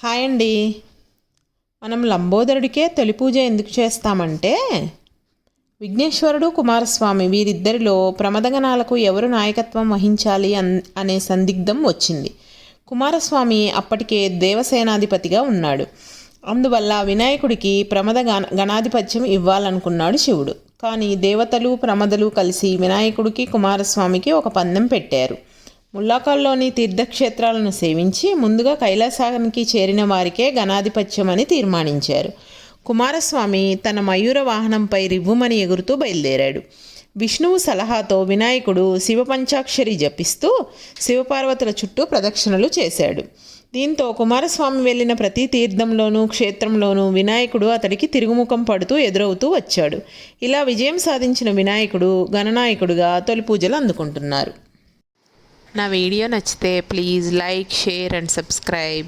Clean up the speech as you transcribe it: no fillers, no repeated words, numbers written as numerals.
Hi అండి. మనం లంబోదరుడికే తొలి పూజ ఎందుకు చేస్తామంటే, విఘ్నేశ్వరుడు కుమారస్వామి వీరిద్దరిలో ప్రమదగణాలకు ఎవరు నాయకత్వం వహించాలి అనే సందిగ్ధం వచ్చింది. కుమారస్వామి అప్పటికే దేవసేనాధిపతిగా ఉన్నాడు. అందువల్ల వినాయకుడికి ప్రమద గణాధిపత్యం ఇవ్వాలనుకున్నాడు శివుడు. కానీ దేవతలు ప్రమదలు కలిసి వినాయకుడికి కుమారస్వామికి ఒక పందెం పెట్టారు. ముల్లాకాల్లోని తీర్థక్షేత్రాలను సేవించి ముందుగా కైలాసానికి చేరిన వారికే గణాధిపత్యం అని తీర్మానించారు. కుమారస్వామి తన మయూర వాహనంపై రివ్వుమని ఎగురుతూ బయలుదేరాడు. విష్ణువు సలహాతో వినాయకుడు శివపంచాక్షరి జపిస్తూ శివపార్వతుల చుట్టూ ప్రదక్షిణలు చేశాడు. దీంతో కుమారస్వామి వెళ్ళిన ప్రతి తీర్థంలోనూ క్షేత్రంలోనూ వినాయకుడు అతడికి తిరుగుముఖం పడుతూ ఎదురవుతూ వచ్చాడు. ఇలా విజయం సాధించిన వినాయకుడు గణనాయకుడుగా తొలి పూజలు అందుకుంటున్నారు. నా వీడియో నచ్చితే please like, share and subscribe.